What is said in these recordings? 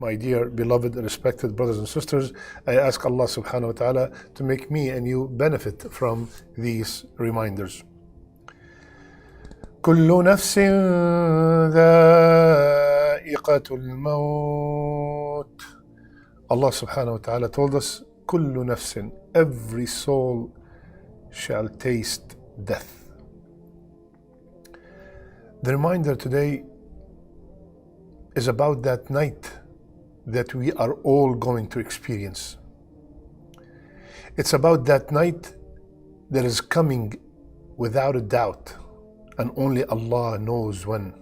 My dear, beloved, respected brothers and sisters, I ask Allah subhanahu wa ta'ala to make me and you benefit from these reminders. كل نفس ذائقة الموت. Allah subhanahu wa ta'ala told us, كل نفس, every soul shall taste death. The reminder today is about that night that we are all going to experience. It's about that night that is coming without a doubt, and only Allah knows when.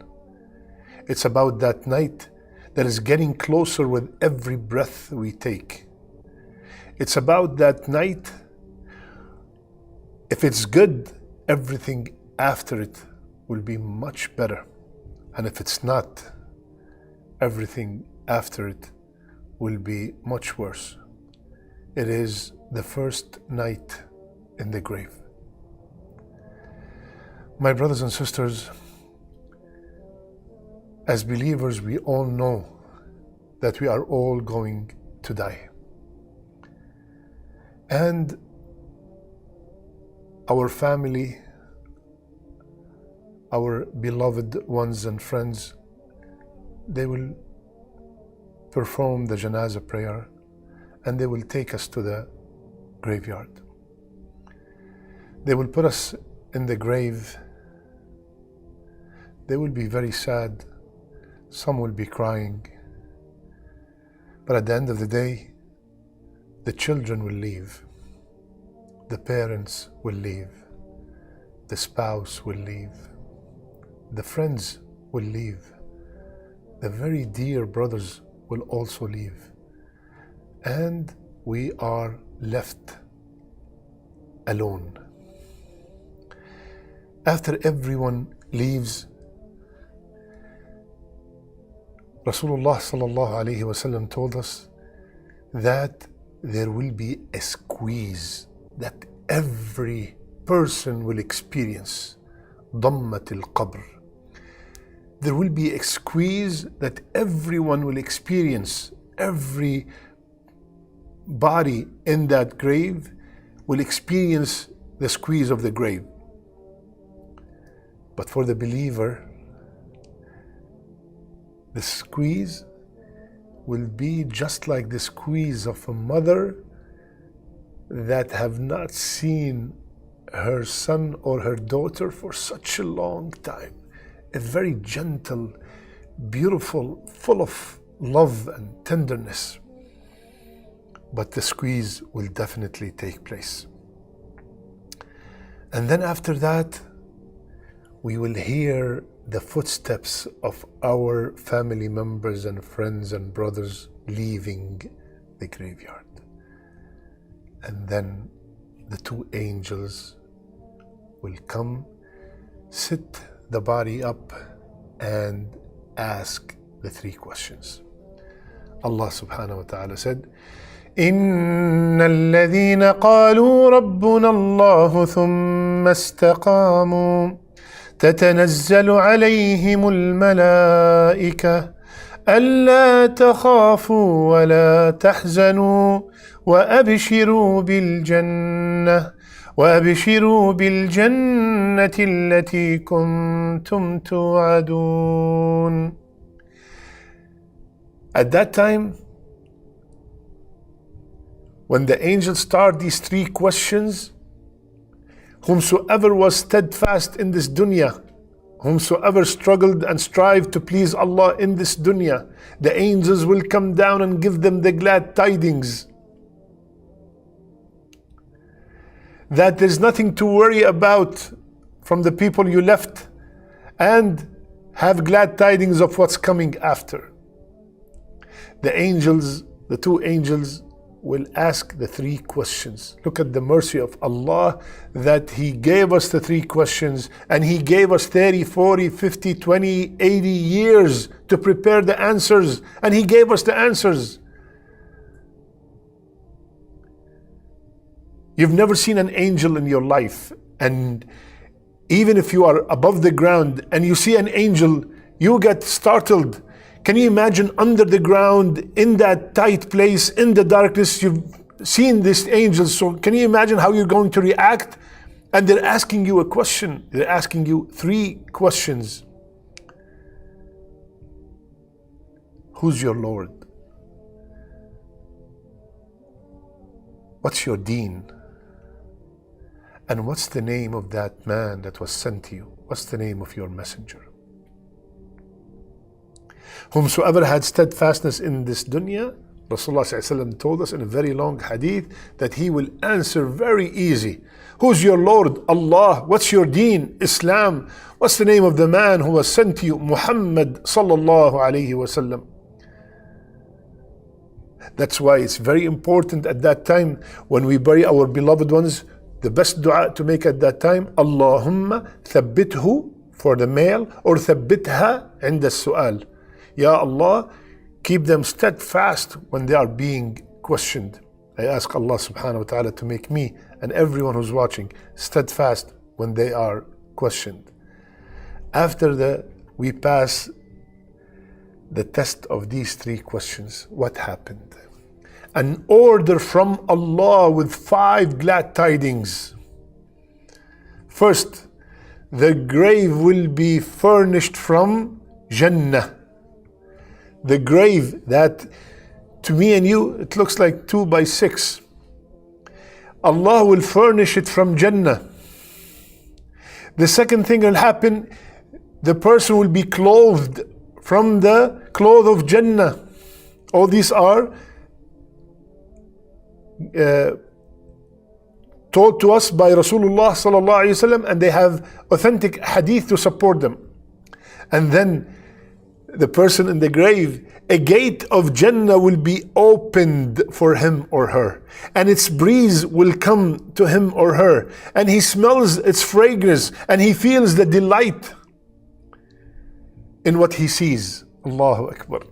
It's about that night that is getting closer with every breath we take. It's about that night, if it's good, everything after it will be much better. And if it's not, everything after it will be much worse. It is the first night in the grave. My brothers and sisters, as believers, we all know that we are all going to die. And our family, our beloved ones and friends, they will perform the janazah prayer and they will take us to the graveyard. They will put us in the grave. They will be very sad. Some will be crying. But at the end of the day, the children will leave. The parents will leave. The spouse will leave. The friends will leave. The very dear brothers will also leave. And we are left alone. After everyone leaves, Rasulullah sallallahu alayhi wasallam told us that there will be a squeeze that every person will experience. ضمة القبر. There will be a squeeze that everyone will experience. Every body in that grave will experience the squeeze of the grave. But for the believer, the squeeze will be just like the squeeze of a mother that have not seen her son or her daughter for such a long time. A very gentle, beautiful, full of love and tenderness. But the squeeze will definitely take place. And then after that, we will hear the footsteps of our family members and friends and brothers leaving the graveyard. And then the two angels will come, sit the body up, and ask the three questions. Allah subhanahu wa ta'ala said, إن الذين قالوا ربنا الله ثم استقاموا تتنزل عليهم الملائكة ألا تخافوا ولا تحزنوا وأبشروا بالجنة التي كنتم توعدون. At that time, when the angels start these three questions, whomsoever was steadfast in this dunya, whomsoever struggled and strived to please Allah in this dunya, the angels will come down and give them the glad tidings that there's nothing to worry about from the people you left, and have glad tidings of what's coming after. The angels, the two angels, will ask the three questions. Look at the mercy of Allah that He gave us the three questions, and He gave us 30, 40, 50, 20, 80 years to prepare the answers, and He gave us the answers. You've never seen an angel in your life, and even if you are above the ground and you see an angel, you get startled. Can you imagine under the ground, in that tight place, in the darkness, you've seen these angels. So can you imagine how you're going to react? And they're asking you a question. They're asking you 3 questions. Who's your Lord? What's your deen? And what's the name of that man that was sent to you? What's the name of your messenger? Whomsoever had steadfastness in this dunya, Rasulullah ﷺ told us in a very long hadith that he will answer very easy. Who's your Lord? Allah. What's your deen? Islam. What's the name of the man who was sent to you? Muhammad sallallahu alayhi wasallam. That's why it's very important at that time when we bury our beloved ones, the best dua to make at that time, Allahumma thabbithu for the male, or thabbitha inda su'al. Ya Allah, keep them steadfast when they are being questioned. I ask Allah subhanahu wa ta'ala to make me and everyone who's watching steadfast when they are questioned. After we pass the test of these 3 questions, what happened? An order from Allah with 5 glad tidings. First, the grave will be furnished from Jannah. The grave that to me and you, it looks like 2 by 6. Allah will furnish it from Jannah. The second thing will happen, the person will be clothed from the cloth of Jannah. All these are taught to us by Rasulullah sallallahu alaihi wasallam, and they have authentic hadith to support them. And then the person in the grave, a gate of Jannah will be opened for him or her, and its breeze will come to him or her, and he smells its fragrance, and he feels the delight in what he sees. Allahu Akbar.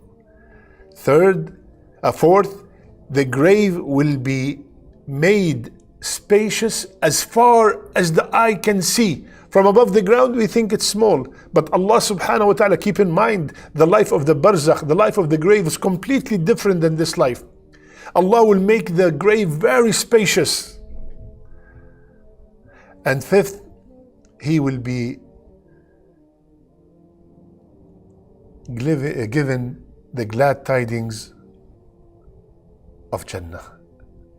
Fourth, the grave will be made spacious as far as the eye can see. From above the ground, we think it's small. But Allah subhanahu wa ta'ala, keep in mind, the life of the barzakh, the life of the grave is completely different than this life. Allah will make the grave very spacious. And fifth, He will be given the glad tidings of Jannah,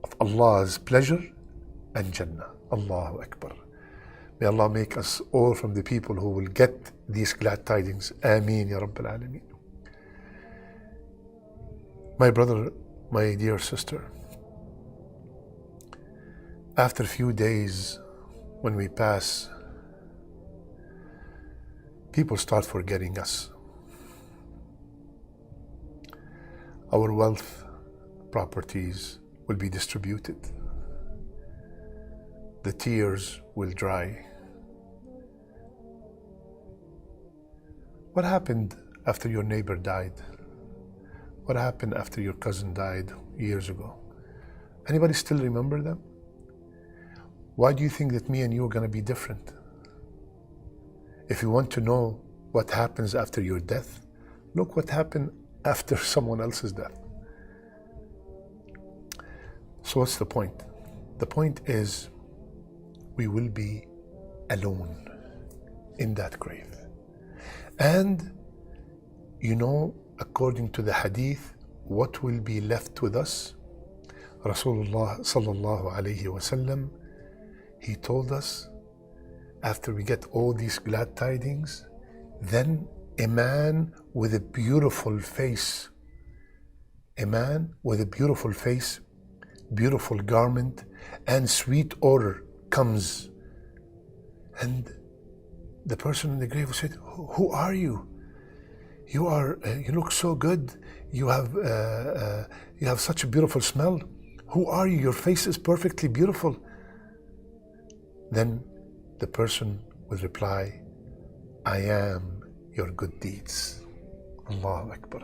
of Allah's pleasure and Jannah. Allahu Akbar. May Allah make us all from the people who will get these glad tidings. Aamin ya Rabbil Alameen. My brother, my dear sister, after a few days when we pass, people start forgetting us. Our wealth, properties will be distributed. The tears will dry. What happened after your neighbor died? What happened after your cousin died years ago? Anybody still remember them? Why do you think that me and you are going to be different? If you want to know what happens after your death, look what happened after someone else's death. So what's the point? The point is, we will be alone in that grave. And you know, according to the hadith, what will be left with us? Rasulullah sallallahu alayhi wasallam, he told us, after we get all these glad tidings, then a man with a beautiful face, beautiful garment, and sweet odor comes. And the person in the grave said, "Who are you? You look so good. You have such a beautiful smell. Who are you? Your face is perfectly beautiful." Then the person would reply, "I am your good deeds." Allahu Akbar.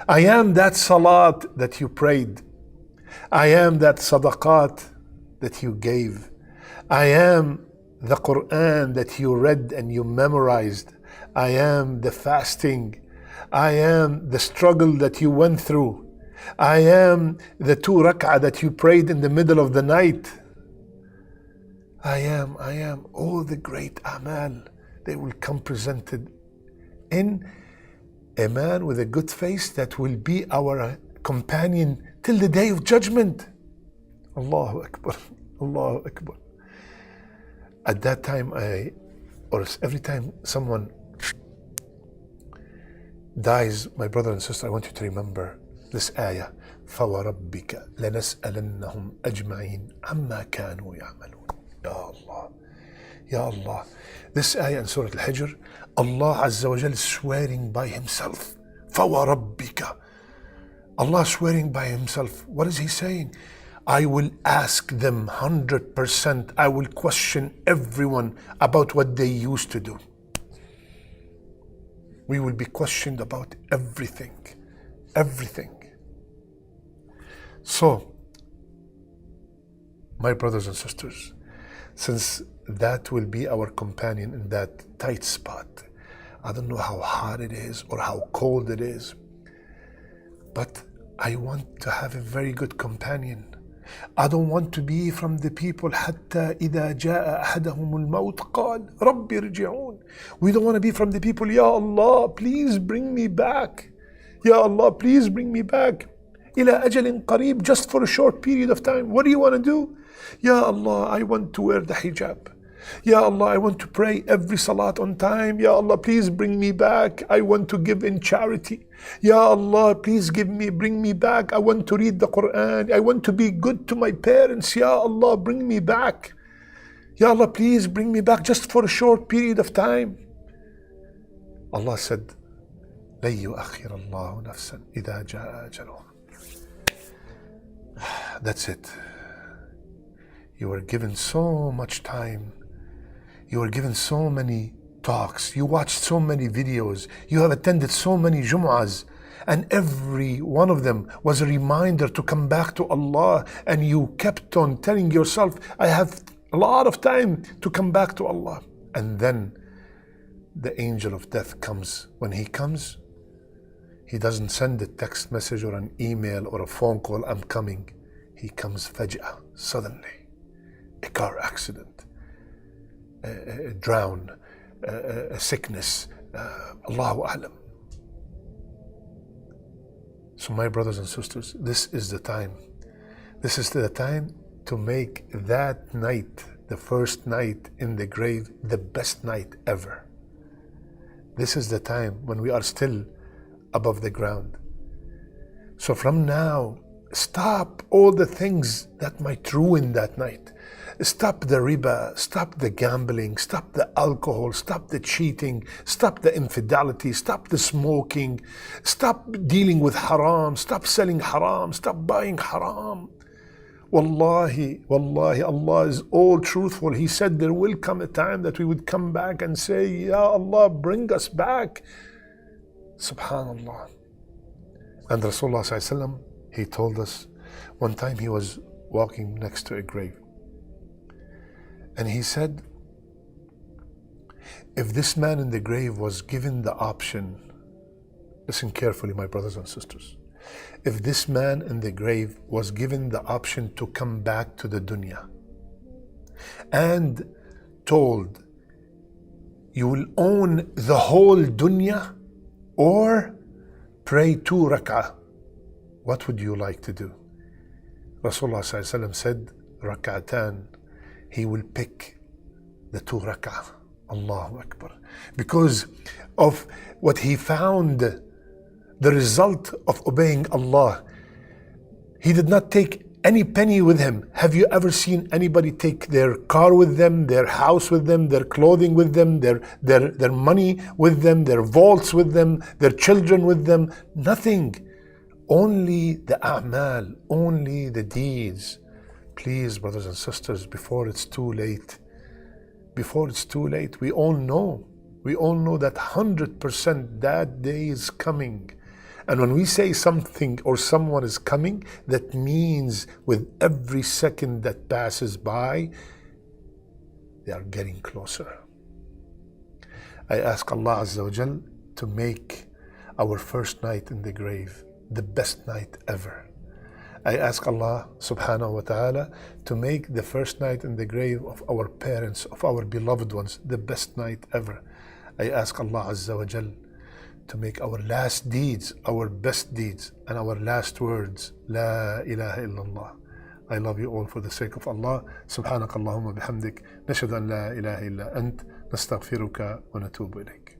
I am that salat that you prayed. I am that sadaqat that you gave. I am the Quran that you read and you memorized. I am the fasting. I am the struggle that you went through. I am the 2 rak'ah that you prayed in the middle of the night. I am all the great amal. They will come presented in a man with a good face that will be our companion till the day of judgment. Allahu Akbar, Allahu Akbar. At that time, or every time someone dies, my brother and sister, I want you to remember this ayah. فَوَرَبِّكَ لَنَسْأَلَنَّهُمْ أَجْمَعِينَ عَمَّا كَانُوا يَعْمَلُونَ. Ya Allah, Ya Allah. This ayah in Surah Al-Hijr, Allah Azza wa Jal is swearing by Himself. فَوَرَبِّكَ. Allah swearing by Himself. What is He saying? I will ask them 100%. I will question everyone about what they used to do. We will be questioned about everything. Everything. So, my brothers and sisters, since that will be our companion in that tight spot, I don't know how hot it is or how cold it is, but I want to have a very good companion. I don't want to be from the people حتى إذا جاء أحدهم الموت قال رب ارجعون. We don't want to be from the people, Ya Allah, please bring me back. Ya Allah, please bring me back. إلى أجل قريب, just for a short period of time. What do you want to do? Ya Allah, I want to wear the hijab. Ya Allah, I want to pray every salat on time. Ya Allah, please bring me back. I want to give in charity. Ya Allah, please bring me back. I want to read the Quran. I want to be good to my parents. Ya Allah, bring me back. Ya Allah, please bring me back just for a short period of time. Allah said, لن يؤخر الله نفسا إذا جاء أجلها. That's it. You were given so much time. You were given so many talks. You watched so many videos. You have attended so many Jumu'ahs. And every one of them was a reminder to come back to Allah. And you kept on telling yourself, I have a lot of time to come back to Allah. And then the angel of death comes. When he comes, he doesn't send a text message or an email or a phone call, I'm coming. He comes faj'ah, suddenly. A car accident, a drown, a sickness, Allahu A'lam. So my brothers and sisters, this is the time. This is the time to make that night, the first night in the grave, the best night ever. This is the time when we are still above the ground. So from now, stop all the things that might ruin that night. Stop the riba, stop the gambling, stop the alcohol, stop the cheating, stop the infidelity, stop the smoking, stop dealing with haram, stop selling haram, stop buying haram. Wallahi, wallahi, Allah is all truthful. He said there will come a time that we would come back and say, Ya Allah, bring us back. Subhanallah. And Rasulullah sallallahu alaihi wasallam, he told us, one time he was walking next to a grave. And he said, if this man in the grave was given the option, listen carefully, my brothers and sisters. If this man in the grave was given the option to come back to the dunya and told, you will own the whole dunya or pray 2 rak'ah, what would you like to do? Rasulullah said, rak'atan. He will pick the 2 rak'ah. Allahu Akbar. Because of what he found, the result of obeying Allah. He did not take any penny with him. Have you ever seen anybody take their car with them, their house with them, their clothing with them, their money with them, their vaults with them, their children with them? Nothing. Only the a'mal, only the deeds. Please, brothers and sisters, before it's too late, we all know that 100% that day is coming. And when we say something or someone is coming, that means with every second that passes by, they are getting closer. I ask Allah Azza wa Jal to make our first night in the grave the best night ever. I ask Allah subhanahu wa ta'ala to make the first night in the grave of our parents, of our beloved ones, the best night ever. I ask Allah Azza wa Jal to make our last deeds our best deeds and our last words, La ilaha illallah. I love you all for the sake of Allah. Subhanak Allahumma bihamdik. Nashhadu an la ilaha illa ant. Nastaghfiruka wa natubu ilayk.